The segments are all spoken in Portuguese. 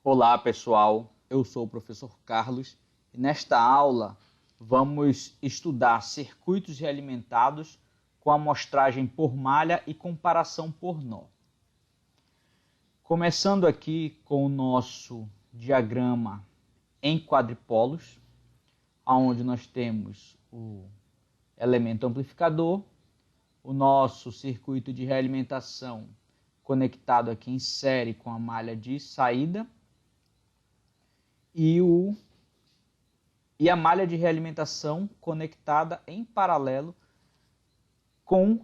Olá pessoal, eu sou o professor Carlos e nesta aula vamos estudar circuitos realimentados com amostragem por malha e comparação por nó. Começando aqui com o nosso diagrama em quadripolos, onde nós temos o elemento amplificador, o nosso circuito de realimentação conectado aqui em série com a malha de saída, e a malha de realimentação conectada em paralelo com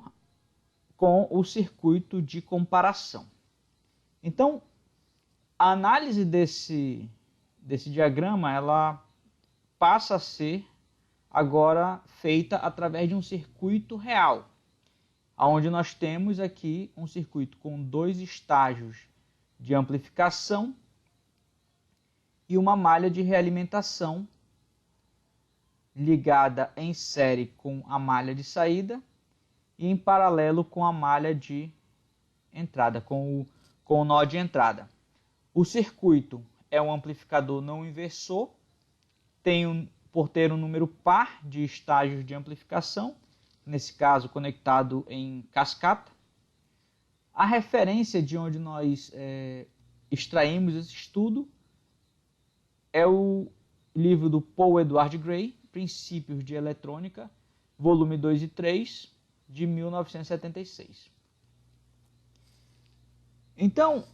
o circuito de comparação. Então, a análise desse diagrama ela passa a ser agora feita através de um circuito real, onde nós temos aqui um circuito com dois estágios de amplificação e uma malha de realimentação ligada em série com a malha de saída e em paralelo com a malha de entrada, com o nó de entrada. O circuito é um amplificador não inversor, por ter um número par de estágios de amplificação, nesse caso conectado em cascata. A referência de onde nós extraímos esse estudo é o livro do Paul Edward Gray, Princípios de Eletrônica, volume 2 e 3, de 1976. Então,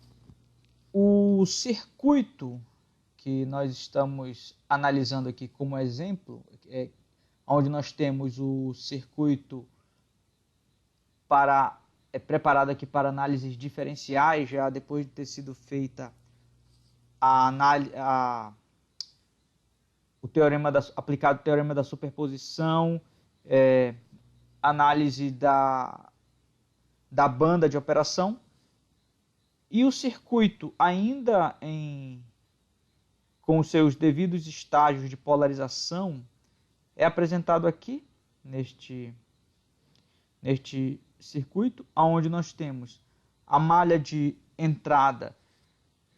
o circuito que nós estamos analisando aqui como exemplo, onde nós temos o circuito preparado aqui para análises diferenciais, já depois de ter sido feita aplicado o teorema da superposição, análise da banda de operação, e o circuito ainda com os seus devidos estágios de polarização é apresentado aqui neste circuito, onde nós temos a malha de entrada,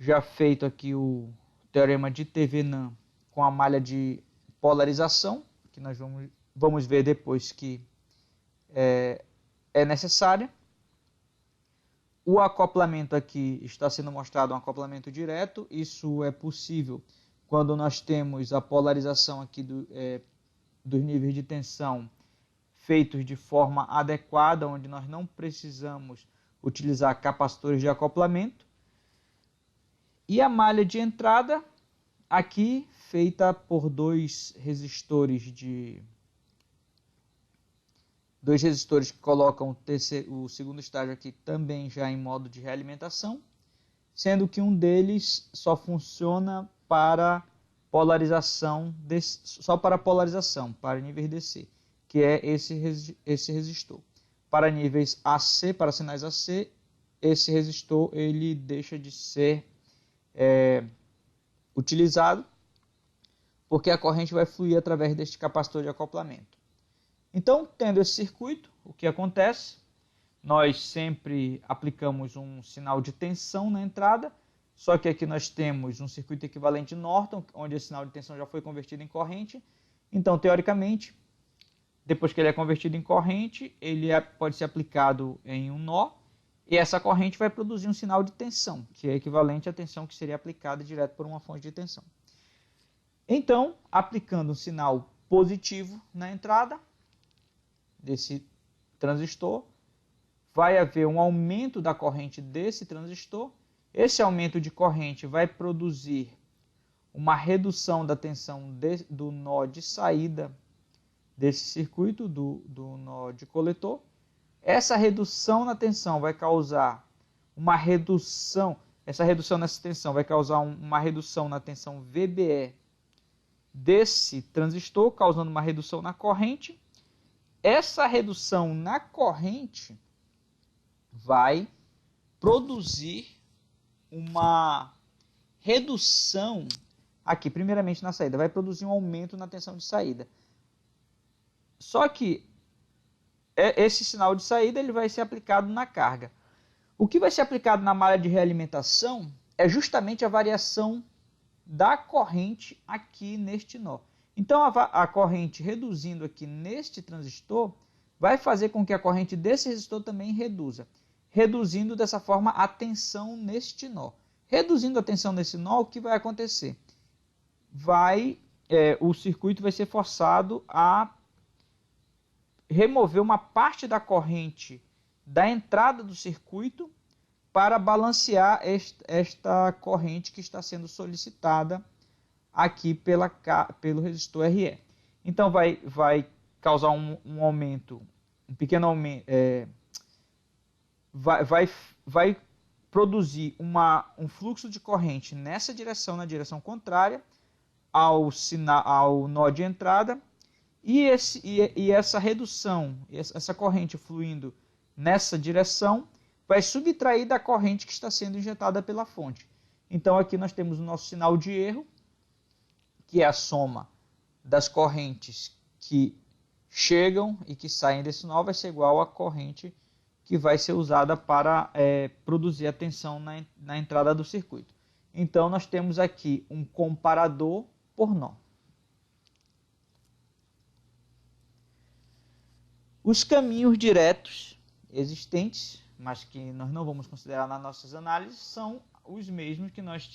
já feito aqui o teorema de Thevenin com a malha de polarização, que nós vamos ver depois que é necessária. O acoplamento aqui está sendo mostrado um acoplamento direto. Isso é possível quando nós temos a polarização aqui dos níveis de tensão feitos de forma adequada, onde nós não precisamos utilizar capacitores de acoplamento. E a malha de entrada aqui feita por dois resistores que colocam o segundo estágio aqui também já em modo de realimentação, sendo que um deles só funciona para polarização, para níveis DC, que é esse resistor. Para níveis AC, para sinais AC, esse resistor ele deixa de ser utilizado, porque a corrente vai fluir através deste capacitor de acoplamento. Então, tendo esse circuito, o que acontece? Nós sempre aplicamos um sinal de tensão na entrada, só que aqui nós temos um circuito equivalente Norton, onde esse sinal de tensão já foi convertido em corrente. Então, teoricamente, depois que ele é convertido em corrente, ele pode ser aplicado em um nó, e essa corrente vai produzir um sinal de tensão, que é equivalente à tensão que seria aplicada direto por uma fonte de tensão. Então, aplicando um sinal positivo na entrada desse transistor, vai haver um aumento da corrente desse transistor. Esse aumento de corrente vai produzir uma redução da tensão do nó de saída desse circuito, do nó de coletor. Essa redução na tensão vai causar uma redução, nessa tensão vai causar uma redução na tensão VBE desse transistor, causando uma redução na corrente. Essa redução na corrente vai produzir uma redução aqui, primeiramente na saída, vai produzir um aumento na tensão de saída. Só que esse sinal de saída ele vai ser aplicado na carga. O que vai ser aplicado na malha de realimentação é justamente a variação da corrente aqui neste nó. Então, a corrente reduzindo aqui neste transistor vai fazer com que a corrente desse resistor também reduza, reduzindo dessa forma a tensão neste nó. Reduzindo a tensão nesse nó, o que vai acontecer? O circuito vai ser forçado a remover uma parte da corrente da entrada do circuito para balancear esta corrente que está sendo solicitada aqui pelo resistor RE. Então vai causar um aumento, um pequeno aumento, vai produzir um fluxo de corrente nessa direção, na direção contrária ao nó de entrada, e essa redução, essa corrente fluindo nessa direção, vai subtrair da corrente que está sendo injetada pela fonte. Então aqui nós temos o nosso sinal de erro, que é a soma das correntes que chegam e que saem desse nó, vai ser igual à corrente que vai ser usada para produzir a tensão na entrada do circuito. Então nós temos aqui um comparador por nó. Os caminhos diretos existentes, mas que nós não vamos considerar nas nossas análises, são os mesmos que nós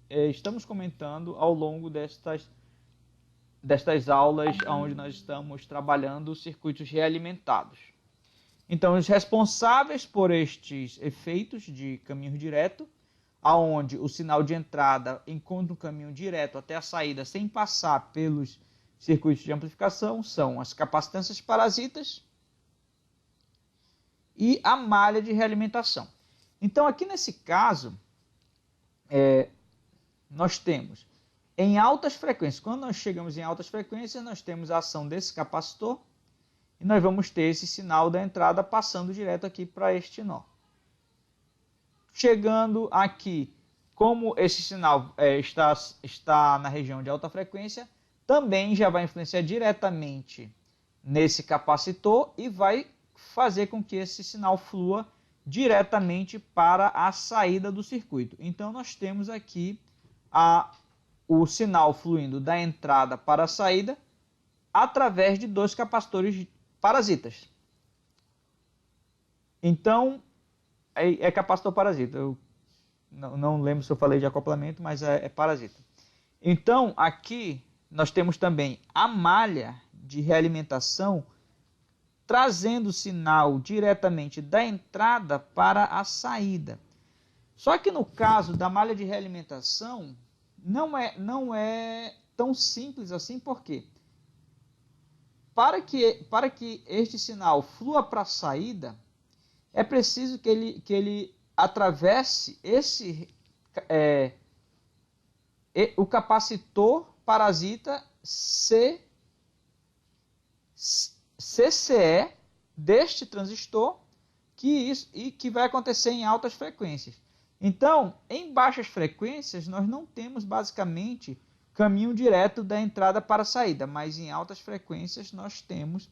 estamos comentando ao longo destas aulas, onde nós estamos trabalhando circuitos realimentados. Então, os responsáveis por estes efeitos de caminho direto, aonde o sinal de entrada encontra um caminho direto até a saída sem passar pelos circuitos de amplificação, são as capacitâncias parasitas e a malha de realimentação. Então, aqui nesse caso, nós temos em altas frequências. Quando nós chegamos em altas frequências, nós temos a ação desse capacitor e nós vamos ter esse sinal da entrada passando direto aqui para este nó. Chegando aqui, como esse sinal está na região de alta frequência, também já vai influenciar diretamente nesse capacitor e vai fazer com que esse sinal flua diretamente para a saída do circuito. Então nós temos aqui o sinal fluindo da entrada para a saída através de dois capacitores parasitas. Então é capacitor parasita. Eu não lembro se eu falei de acoplamento, mas é parasita. Então aqui nós temos também a malha de realimentação trazendo o sinal diretamente da entrada para a saída. Só que no caso da malha de realimentação, não é tão simples assim, porque para que este sinal flua para a saída, é preciso que ele atravesse o capacitor parasita CCE deste transistor, que vai acontecer em altas frequências. Então, em baixas frequências, nós não temos basicamente caminho direto da entrada para a saída, mas em altas frequências nós temos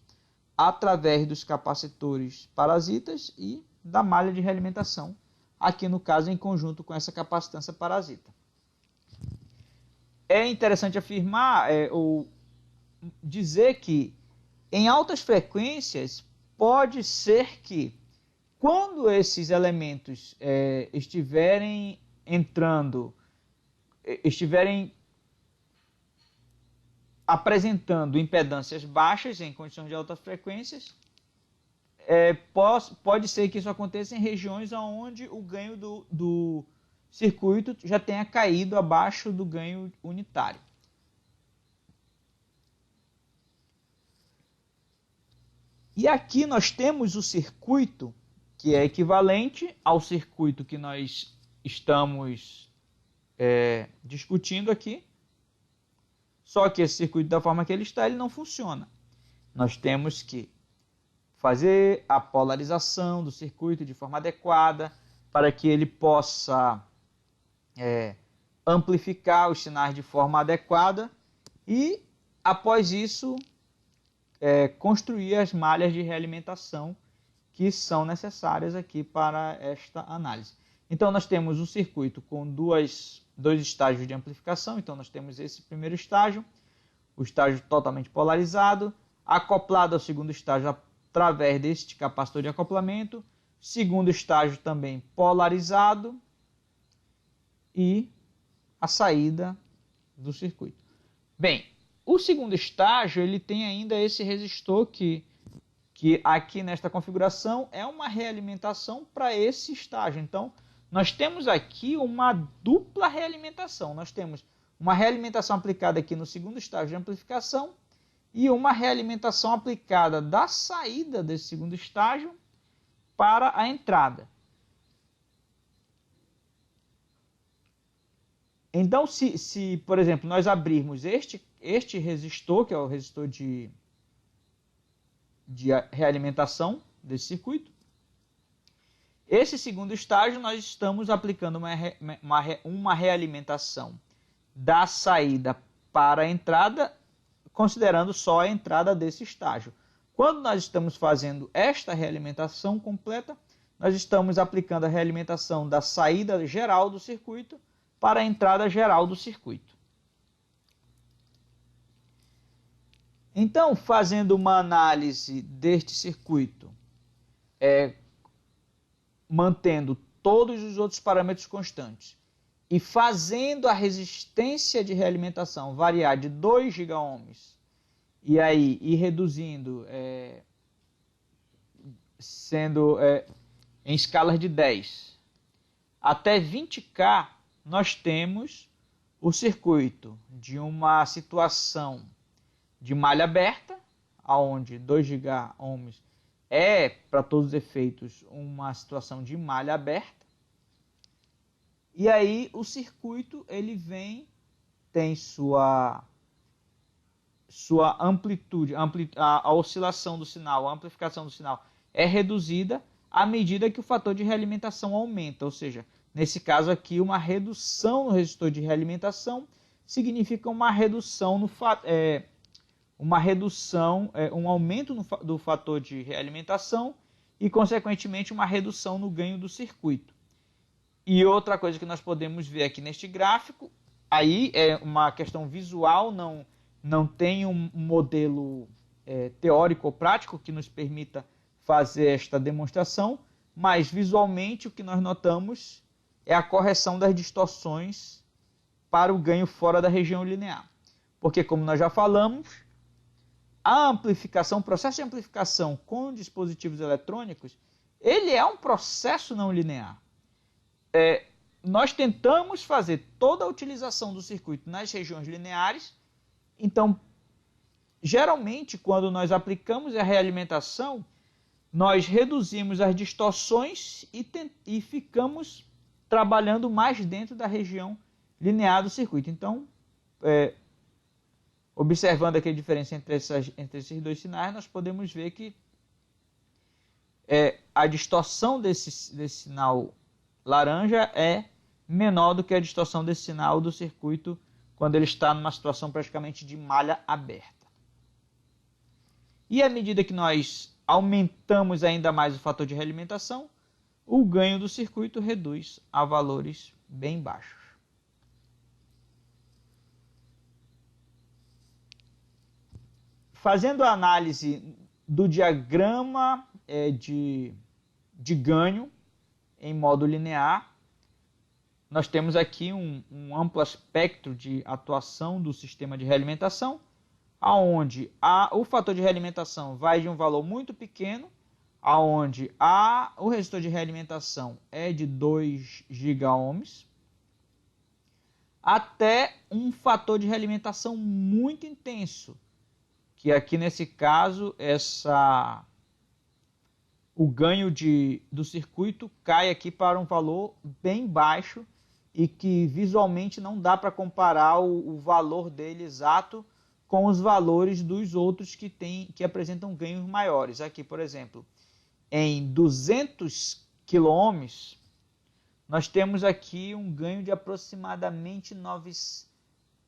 através dos capacitores parasitas e da malha de realimentação, aqui no caso em conjunto com essa capacitância parasita. É interessante afirmar ou dizer que em altas frequências pode ser que quando esses elementos estiverem apresentando impedâncias baixas em condições de altas frequências, pode ser que isso aconteça em regiões onde o ganho do circuito já tenha caído abaixo do ganho unitário. E aqui nós temos o circuito que é equivalente ao circuito que nós estamos discutindo aqui, só que esse circuito, da forma que ele está, ele não funciona. Nós temos que fazer a polarização do circuito de forma adequada para que ele possa amplificar os sinais de forma adequada e, após isso, construir as malhas de realimentação que são necessárias aqui para esta análise. Então, nós temos um circuito com dois estágios de amplificação. Então, nós temos esse primeiro estágio, o estágio totalmente polarizado, acoplado ao segundo estágio através deste capacitor de acoplamento, segundo estágio também polarizado e a saída do circuito. Bem, o segundo estágio ele tem ainda esse resistor que aqui nesta configuração é uma realimentação para esse estágio. Então, nós temos aqui uma dupla realimentação. Nós temos uma realimentação aplicada aqui no segundo estágio de amplificação e uma realimentação aplicada da saída desse segundo estágio para a entrada. Então, se por exemplo, nós abrirmos este resistor, que é o resistor de realimentação desse circuito, esse segundo estágio nós estamos aplicando uma realimentação da saída para a entrada, considerando só a entrada desse estágio. Quando nós estamos fazendo esta realimentação completa, nós estamos aplicando a realimentação da saída geral do circuito para a entrada geral do circuito. Então, fazendo uma análise deste circuito, mantendo todos os outros parâmetros constantes e fazendo a resistência de realimentação variar de 2 gigaohms e reduzindo, em escalas de 10 até 20K, nós temos o circuito de uma situação de malha aberta, onde 2 gigaohms é, para todos os efeitos, uma situação de malha aberta. E aí o circuito ele tem sua amplitude, a oscilação do sinal, a amplificação do sinal é reduzida à medida que o fator de realimentação aumenta. Ou seja, nesse caso aqui, uma redução no resistor de realimentação significa uma redução um aumento do fator de realimentação e, consequentemente, uma redução no ganho do circuito. E outra coisa que nós podemos ver aqui neste gráfico, aí é uma questão visual, não tem um modelo teórico ou prático que nos permita fazer esta demonstração, mas visualmente o que nós notamos é a correção das distorções para o ganho fora da região linear. Porque, como nós já falamos, o processo de amplificação com dispositivos eletrônicos, ele é um processo não linear. Nós tentamos fazer toda a utilização do circuito nas regiões lineares. Então, geralmente, quando nós aplicamos a realimentação, nós reduzimos as distorções e ficamos trabalhando mais dentro da região linear do circuito. Então, observando aqui a diferença entre esses dois sinais, nós podemos ver que a distorção desse sinal laranja é menor do que a distorção desse sinal do circuito quando ele está numa situação praticamente de malha aberta. E à medida que nós aumentamos ainda mais o fator de realimentação, o ganho do circuito reduz a valores bem baixos. Fazendo a análise do diagrama de ganho em modo linear, nós temos aqui um amplo espectro de atuação do sistema de realimentação, onde o fator de realimentação vai de um valor muito pequeno, onde o resistor de realimentação é de 2 gigaohms, até um fator de realimentação muito intenso, que aqui nesse caso o ganho do circuito cai aqui para um valor bem baixo e que visualmente não dá para comparar o valor dele exato com os valores dos outros que apresentam ganhos maiores. Aqui, por exemplo, em 200 kΩ, nós temos aqui um ganho de aproximadamente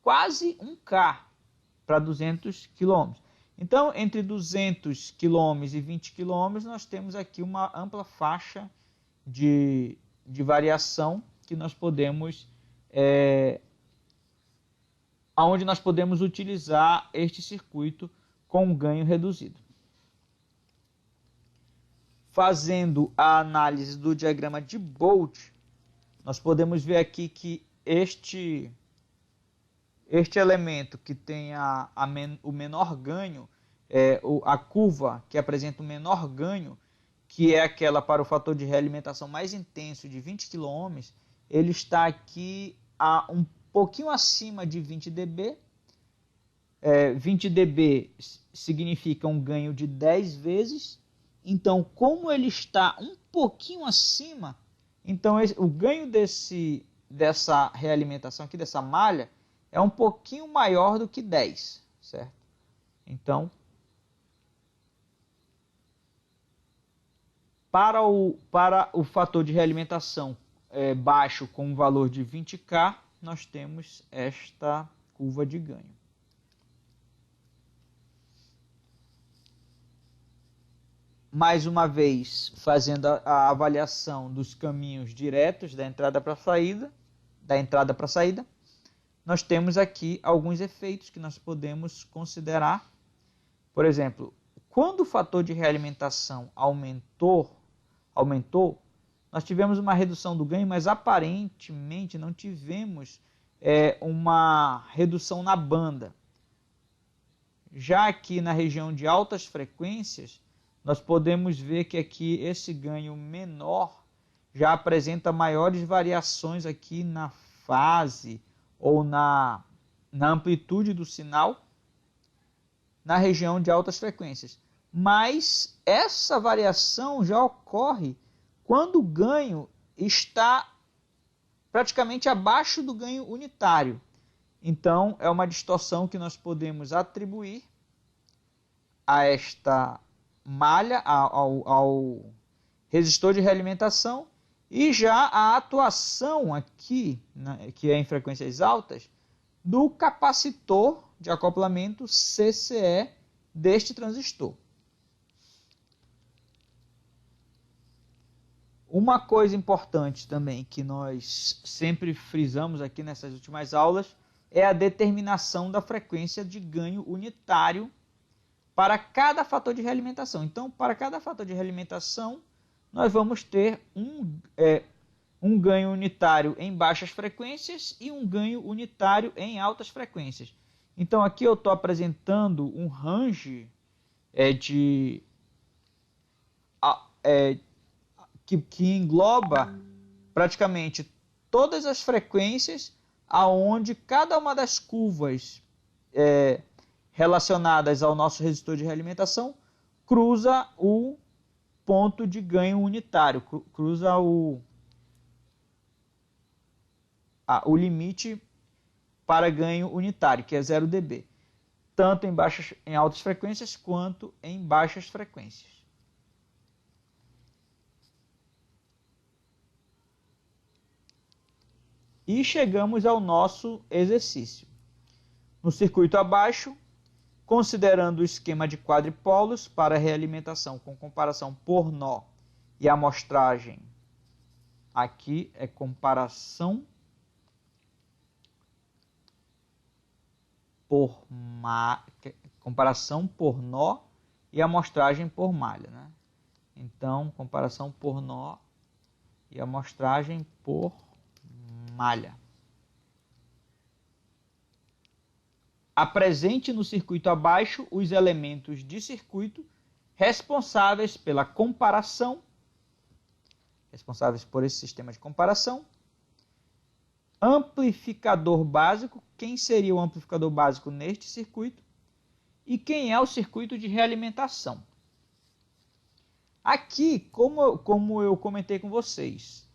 quase 1K para 200 km. Então, entre 200 km e 20 km, nós temos aqui uma ampla faixa de de variação que nós podemos, onde nós podemos utilizar este circuito com um ganho reduzido. Fazendo a análise do diagrama de Bolt, nós podemos ver aqui que este elemento que tem o menor ganho, a curva que apresenta o menor ganho, que é aquela para o fator de realimentação mais intenso de 20 kΩ, ele está aqui um pouquinho acima de 20 dB. 20 dB significa um ganho de 10 vezes. Então, como ele está um pouquinho acima, então o ganho dessa realimentação aqui, dessa malha, é um pouquinho maior do que 10, certo? Então, para o fator de realimentação baixo com um valor de 20K, nós temos esta curva de ganho. Mais uma vez, fazendo a avaliação dos caminhos diretos da entrada para a saída, nós temos aqui alguns efeitos que nós podemos considerar. Por exemplo, quando o fator de realimentação aumentou, nós tivemos uma redução do ganho, mas aparentemente não tivemos uma redução na banda. Já aqui na região de altas frequências, nós podemos ver que aqui esse ganho menor já apresenta maiores variações aqui na fase ou na amplitude do sinal na região de altas frequências. Mas essa variação já ocorre quando o ganho está praticamente abaixo do ganho unitário. Então, é uma distorção que nós podemos atribuir a esta malha, ao resistor de realimentação, e já a atuação aqui, que é em frequências altas, do capacitor de acoplamento CCE deste transistor. Uma coisa importante também que nós sempre frisamos aqui nessas últimas aulas é a determinação da frequência de ganho unitário para cada fator de realimentação. Então, para cada fator de realimentação, nós vamos ter um ganho unitário em baixas frequências e um ganho unitário em altas frequências. Então, aqui eu estou apresentando um range que engloba praticamente todas as frequências aonde cada uma das curvas relacionadas ao nosso resistor de realimentação cruza o ponto de ganho unitário, cruza o limite para ganho unitário, que é 0 dB, tanto em altas frequências quanto em baixas frequências. E chegamos ao nosso exercício. No circuito abaixo, considerando o esquema de quadripolos para realimentação com comparação por nó e amostragem, aqui é comparação por nó e amostragem por malha, né? Então, comparação por nó e amostragem por malha. Apresente no circuito abaixo os elementos de circuito responsáveis pela comparação, responsáveis por esse sistema de comparação. Amplificador básico, quem seria o amplificador básico neste circuito? E quem é o circuito de realimentação? Aqui, como eu comentei com vocês,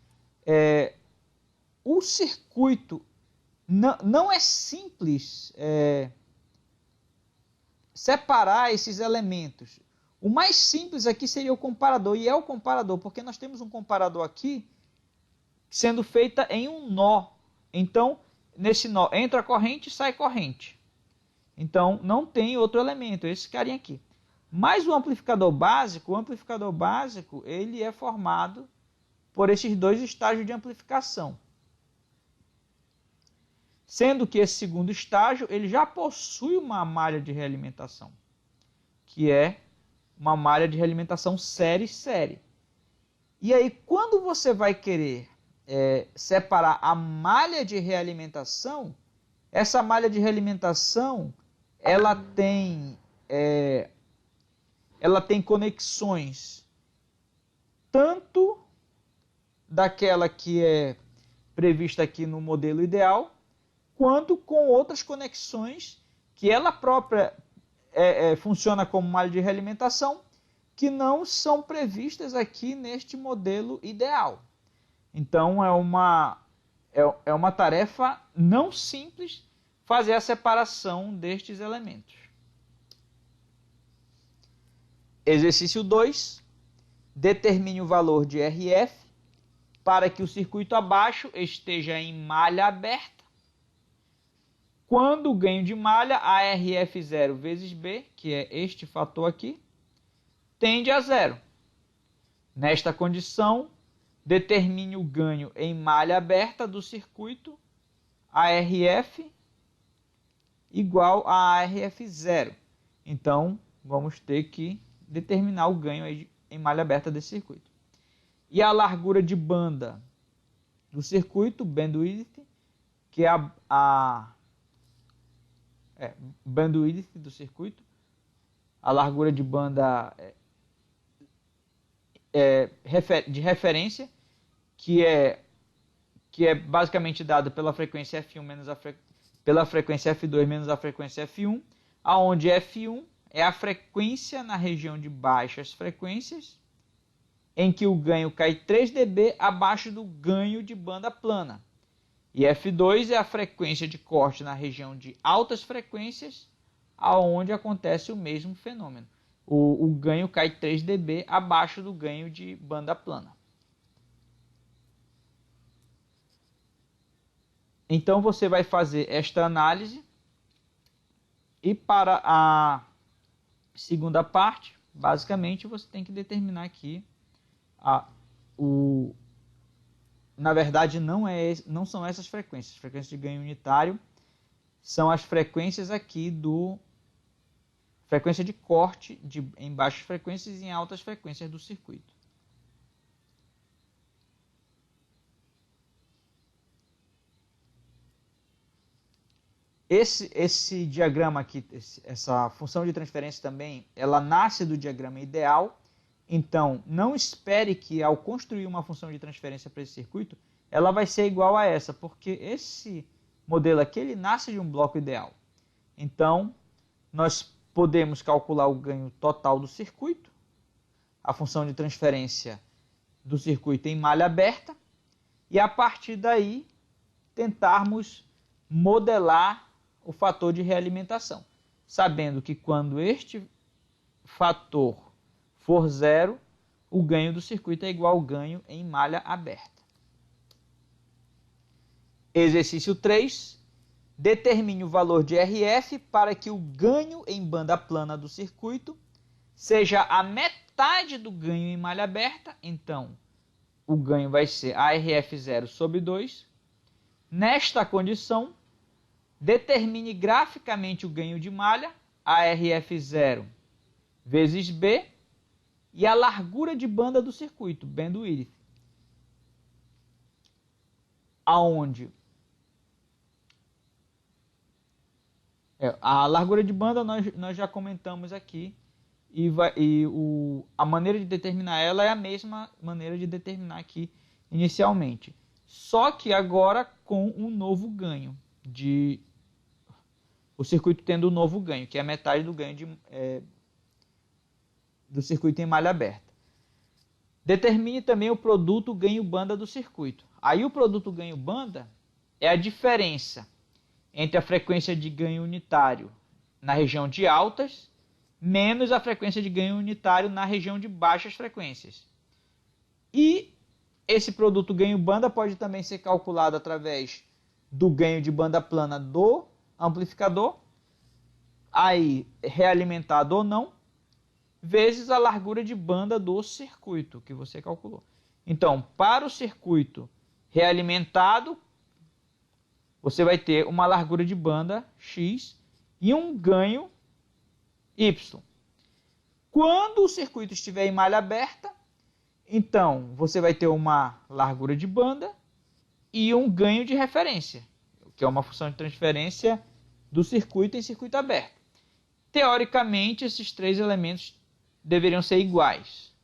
o circuito não é simples separar esses elementos. O mais simples aqui seria o comparador, e é o comparador, porque nós temos um comparador aqui sendo feita em um nó. Então, nesse nó entra corrente e sai corrente. Então, não tem outro elemento, esse carinha aqui. Mas o amplificador básico ele é formado por esses dois estágios de amplificação. Sendo que esse segundo estágio ele já possui uma malha de realimentação, que é uma malha de realimentação série-série. E aí, quando você vai querer separar a malha de realimentação, essa malha de realimentação ela tem conexões tanto daquela que é prevista aqui no modelo ideal, quanto com outras conexões que ela própria funciona como malha de realimentação, que não são previstas aqui neste modelo ideal. Então é uma tarefa não simples fazer a separação destes elementos. Exercício 2. Determine o valor de RF para que o circuito abaixo esteja em malha aberta, quando o ganho de malha, ARF0 vezes B, que é este fator aqui, tende a zero. Nesta condição, determine o ganho em malha aberta do circuito ARF igual a ARF0. Então, vamos ter que determinar o ganho em malha aberta desse circuito. E a largura de banda do circuito, bandwidth, que é bandwidth do circuito, a largura de banda de referência, que é basicamente dada pela frequência F1 menos pela frequência F2 menos a frequência F1, aonde F1 é a frequência na região de baixas frequências, em que o ganho cai 3 dB abaixo do ganho de banda plana. E F2 é a frequência de corte na região de altas frequências, aonde acontece o mesmo fenômeno. O ganho cai 3 dB abaixo do ganho de banda plana. Então você vai fazer esta análise e para a segunda parte, basicamente você tem que determinar aqui na verdade não são essas frequências. As frequências de ganho unitário são as frequências aqui frequência de corte em baixas frequências e em altas frequências do circuito. Esse diagrama aqui, essa função de transferência também, ela nasce do diagrama ideal. Então, não espere que ao construir uma função de transferência para esse circuito, ela vai ser igual a essa, porque esse modelo aqui ele nasce de um bloco ideal. Então, nós podemos calcular o ganho total do circuito, a função de transferência do circuito em malha aberta, e a partir daí tentarmos modelar o fator de realimentação, sabendo que quando este fator for zero, o ganho do circuito é igual ao ganho em malha aberta. Exercício 3. Determine o valor de RF para que o ganho em banda plana do circuito seja a metade do ganho em malha aberta. Então, o ganho vai ser ARF0 sobre 2. Nesta condição, determine graficamente o ganho de malha, ARF0 vezes B, e a largura de banda do circuito, bandwidth, aonde a largura de banda nós já comentamos aqui, a maneira de determinar ela é a mesma maneira de determinar aqui inicialmente, só que agora com um novo ganho, o circuito tendo um novo ganho, que é a metade do ganho do circuito em malha aberta. Determine também o produto ganho-banda do circuito. Aí o produto ganho-banda é a diferença entre a frequência de ganho unitário na região de altas menos a frequência de ganho unitário na região de baixas frequências. E esse produto ganho-banda pode também ser calculado através do ganho de banda plana do amplificador, aí realimentado ou não, vezes a largura de banda do circuito que você calculou. Então, para o circuito realimentado, você vai ter uma largura de banda X e um ganho Y. Quando o circuito estiver em malha aberta, então você vai ter uma largura de banda e um ganho de referência, que é uma função de transferência do circuito em circuito aberto. Teoricamente, esses três elementos deveriam ser iguais.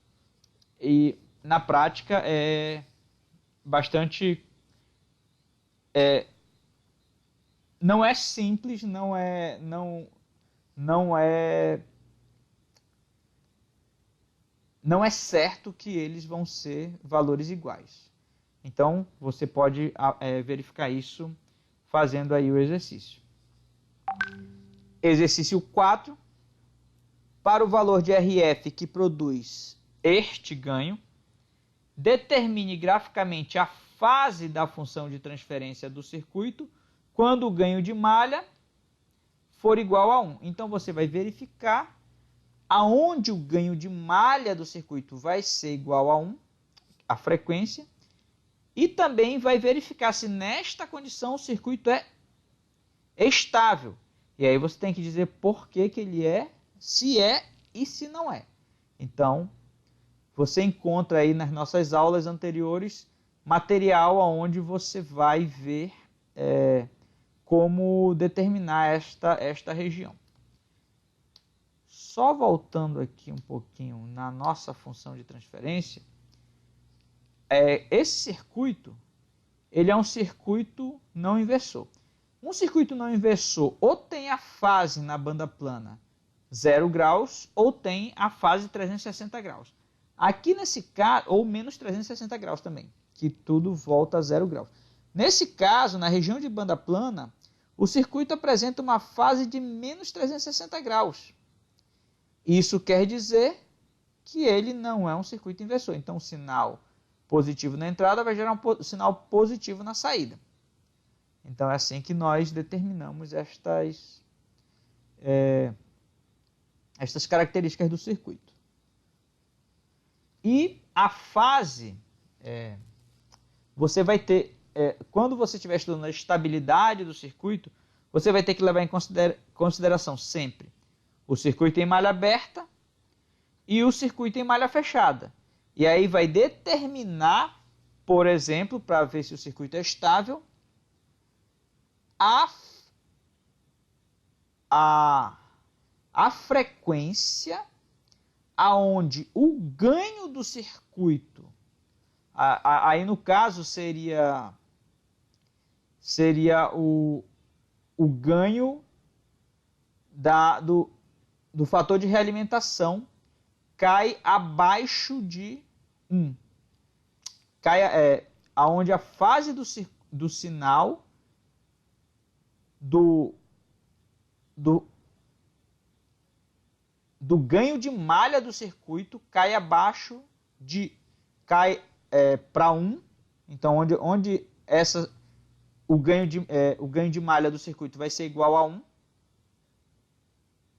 E na prática é bastante... não é simples, não é certo que eles vão ser valores iguais. Então, você pode verificar isso fazendo aí o exercício. Exercício 4. Para o valor de RF que produz este ganho, determine graficamente a fase da função de transferência do circuito quando o ganho de malha for igual a 1. Então, você vai verificar aonde o ganho de malha do circuito vai ser igual a 1, a frequência, e também vai verificar se nesta condição o circuito é estável. E aí você tem que dizer por que ele é, se é e se não é. Então, você encontra aí nas nossas aulas anteriores material onde você vai ver como determinar esta região. Só voltando aqui um pouquinho na nossa função de transferência, esse circuito, ele é um circuito não inversor. Um circuito não inversor ou tem a fase na banda plana 0 graus ou tem a fase 360 graus. Aqui nesse caso, ou menos 360 graus também, que tudo volta a 0 graus. Nesse caso, na região de banda plana, o circuito apresenta uma fase de menos 360 graus. Isso quer dizer que ele não é um circuito inversor. Então, o sinal positivo na entrada vai gerar um sinal positivo na saída. Então, é assim que nós determinamos estas características do circuito. E a fase, você vai ter, quando você estiver estudando a estabilidade do circuito, você vai ter que levar em consideração sempre o circuito em malha aberta e o circuito em malha fechada. E aí vai determinar, por exemplo, para ver se o circuito é estável, a frequência aonde o ganho do circuito, aí no caso seria o ganho do fator de realimentação cai abaixo de 1. Aonde a fase do sinal do ganho de malha do circuito cai abaixo cai para 1. Então, onde o ganho de malha do circuito vai ser igual a 1.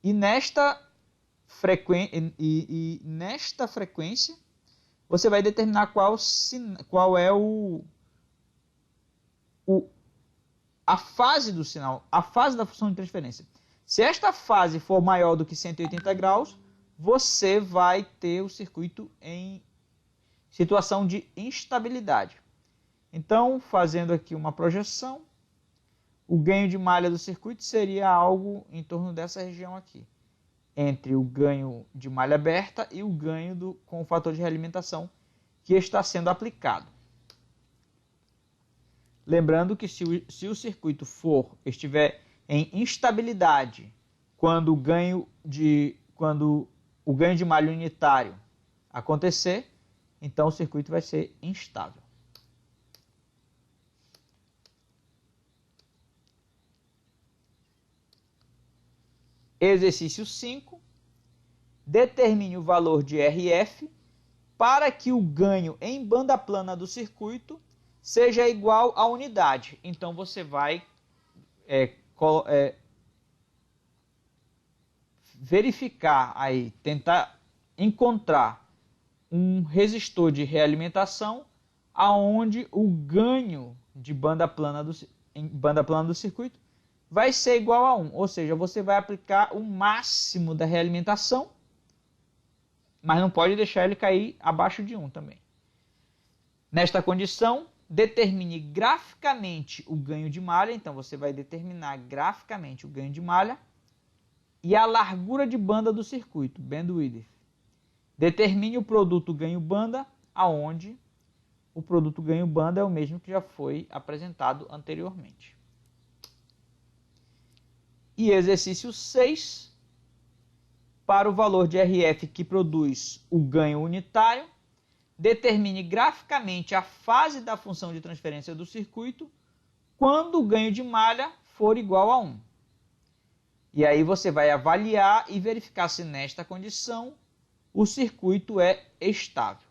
E nesta frequência, você vai determinar qual é a fase do sinal, a fase da função de transferência. Se esta fase for maior do que 180 graus, você vai ter o circuito em situação de instabilidade. Então, fazendo aqui uma projeção, o ganho de malha do circuito seria algo em torno dessa região aqui, entre o ganho de malha aberta e o ganho com o fator de realimentação que está sendo aplicado. Lembrando que se o circuito estiver em instabilidade quando o ganho de malha unitário acontecer, então o circuito vai ser instável. Exercício 5. Determine o valor de RF para que o ganho em banda plana do circuito seja igual à unidade. Então, você vai verificar aí, tentar encontrar um resistor de realimentação aonde o ganho de banda plana do circuito vai ser igual a 1. Ou seja, você vai aplicar o máximo da realimentação, mas não pode deixar ele cair abaixo de 1 também. Nesta condição, determine graficamente o ganho de malha. Então, você vai determinar graficamente o ganho de malha e a largura de banda do circuito, bandwidth. Determine o produto ganho-banda, aonde o produto ganho-banda é o mesmo que já foi apresentado anteriormente. E exercício 6, para o valor de RF que produz o ganho unitário, determine graficamente a fase da função de transferência do circuito quando o ganho de malha for igual a 1. E aí você vai avaliar e verificar se nesta condição o circuito é estável.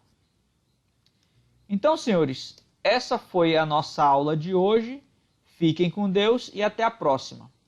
Então, senhores, essa foi a nossa aula de hoje. Fiquem com Deus e até a próxima.